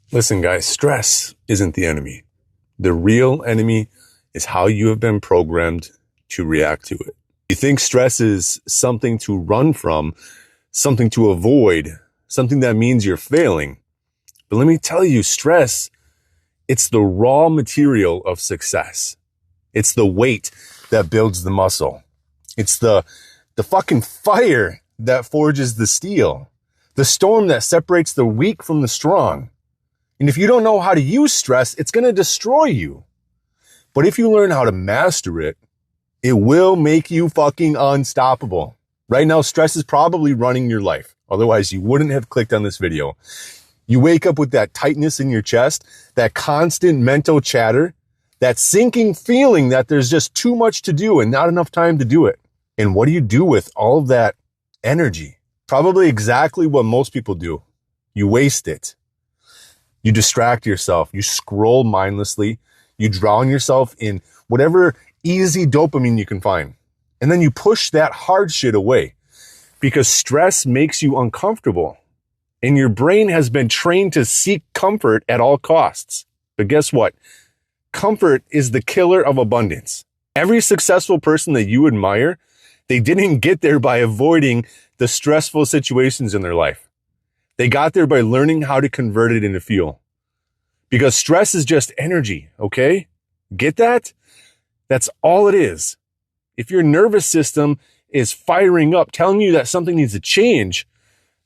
Listen, guys, stress isn't the enemy. The real enemy is how you have been programmed to react to it. You think stress is something to run from, something to avoid, something that means you're failing. But let me tell you, stress, it's the raw material of success. It's the weight that builds the muscle. It's the fucking fire that forges the steel. The storm that separates the weak from the strong. And if you don't know how to use stress, it's going to destroy you. But if you learn how to master it, it will make you fucking unstoppable. Right now, stress is probably running your life. Otherwise, you wouldn't have clicked on this video. You wake up with that tightness in your chest, that constant mental chatter, that sinking feeling that there's just too much to do and not enough time to do it. And what do you do with all of that energy? Probably exactly what most people do. You waste it. You distract yourself. You scroll mindlessly. You drown yourself in whatever easy dopamine you can find. And then you push that hard shit away because stress makes you uncomfortable. And your brain has been trained to seek comfort at all costs. But guess what? Comfort is the killer of abundance. Every successful person that you admire, they didn't get there by avoiding the stressful situations in their life. They got there by learning how to convert it into fuel. Because stress is just energy, okay? Get that? That's all it is. If your nervous system is firing up, telling you that something needs to change,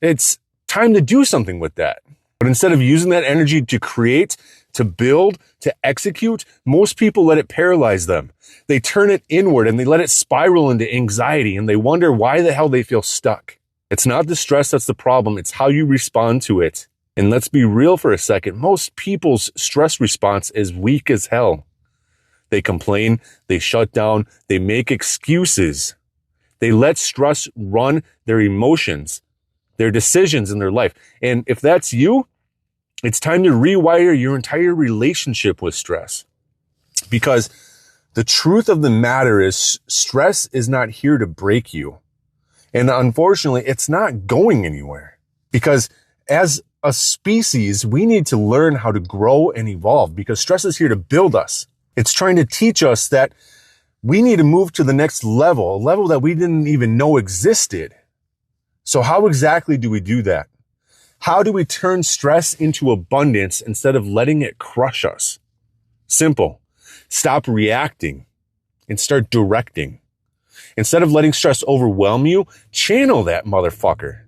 it's time to do something with that. But instead of using that energy to create, to build, to execute, most people let it paralyze them. They turn it inward and they let it spiral into anxiety and they wonder why the hell they feel stuck. It's not the stress that's the problem. It's how you respond to it. And let's be real for a second. Most people's stress response is weak as hell. They complain, they shut down, they make excuses. They let stress run their emotions, their decisions in their life. And if that's you, it's time to rewire your entire relationship with stress. Because the truth of the matter is stress is not here to break you. And unfortunately, it's not going anywhere because as a species, we need to learn how to grow and evolve because stress is here to build us. It's trying to teach us that we need to move to the next level, a level that we didn't even know existed. So how exactly do we do that? How do we turn stress into abundance instead of letting it crush us? Simple. Stop reacting and start directing. Instead of letting stress overwhelm you, channel that motherfucker.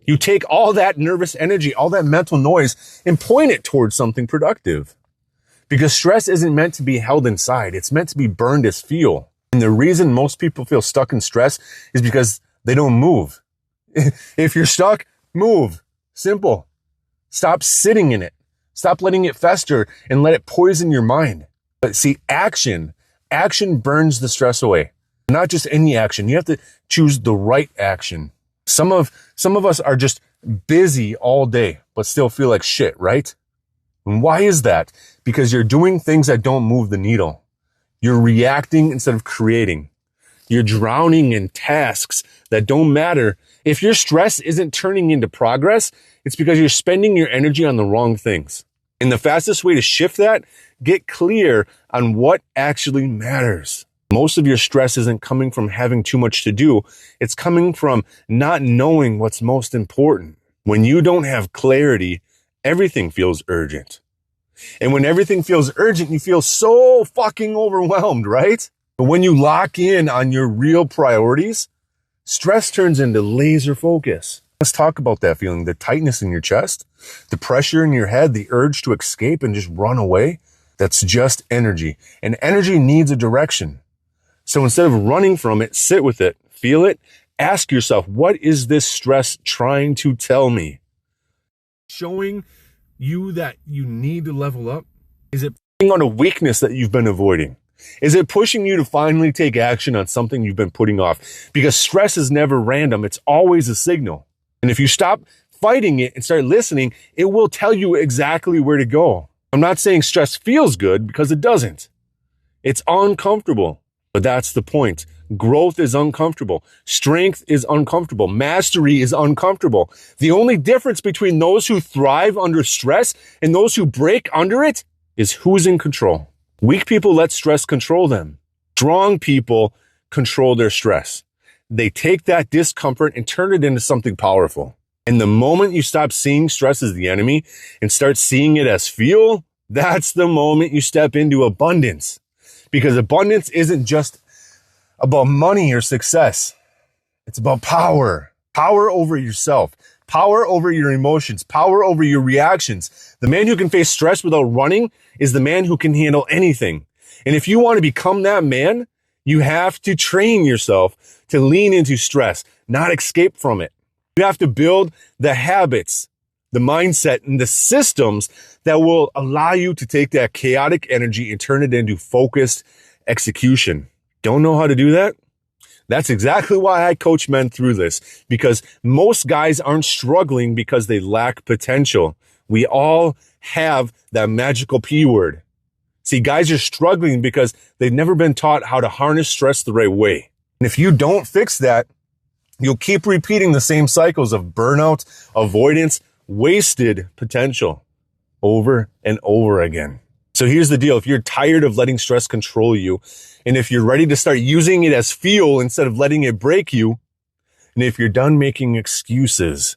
You take all that nervous energy, all that mental noise, and point it towards something productive. Because stress isn't meant to be held inside. It's meant to be burned as fuel. And the reason most people feel stuck in stress is because they don't move. If you're stuck, move. Simple. Stop sitting in it. Stop letting it fester and let it poison your mind. But see, action burns the stress away. Not just any action. You have to choose the right action. Some of us are just busy all day, but still feel like shit, right? And why is that? Because you're doing things that don't move the needle. You're reacting instead of creating. You're drowning in tasks that don't matter. If your stress isn't turning into progress, it's because you're spending your energy on the wrong things. And the fastest way to shift that, get clear on what actually matters. Most of your stress isn't coming from having too much to do. It's coming from not knowing what's most important. When you don't have clarity, everything feels urgent. And when everything feels urgent, you feel so fucking overwhelmed, right? But when you lock in on your real priorities, stress turns into laser focus. Let's talk about that feeling, the tightness in your chest, the pressure in your head, the urge to escape and just run away. That's just energy. And energy needs a direction. So instead of running from it, sit with it, feel it, ask yourself, what is this stress trying to tell me? Showing you that you need to level up? Is it putting on a weakness that you've been avoiding? Is it pushing you to finally take action on something you've been putting off? Because stress is never random. It's always a signal. And if you stop fighting it and start listening, it will tell you exactly where to go. I'm not saying stress feels good because it doesn't. It's uncomfortable. But that's the point. Growth is uncomfortable. Strength is uncomfortable. Mastery is uncomfortable. The only difference between those who thrive under stress and those who break under it is who's in control. Weak people let stress control them. Strong people control their stress. They take that discomfort and turn it into something powerful. And the moment you stop seeing stress as the enemy and start seeing it as fuel, that's the moment you step into abundance. Because abundance isn't just about money or success. It's about power. Power over yourself. Power over your emotions. Power over your reactions. The man who can face stress without running is the man who can handle anything. And if you want to become that man, you have to train yourself to lean into stress, not escape from it. You have to build the habits, the mindset, and the systems that will allow you to take that chaotic energy and turn it into focused execution. Don't know how to do that? That's exactly why I coach men through this, because most guys aren't struggling because they lack potential. We all have that magical P word. See, guys are struggling because they've never been taught how to harness stress the right way. And if you don't fix that, you'll keep repeating the same cycles of burnout, avoidance, wasted potential over and over again. So here's the deal. If you're tired of letting stress control you, and if you're ready to start using it as fuel instead of letting it break you, and if you're done making excuses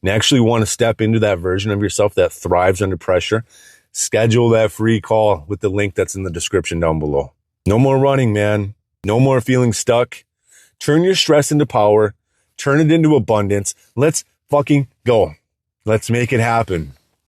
and actually want to step into that version of yourself that thrives under pressure, schedule that free call with the link that's in the description down below. No more running, man. No more feeling stuck. Turn your stress into power. Turn it into abundance. Let's fucking go. Let's make it happen.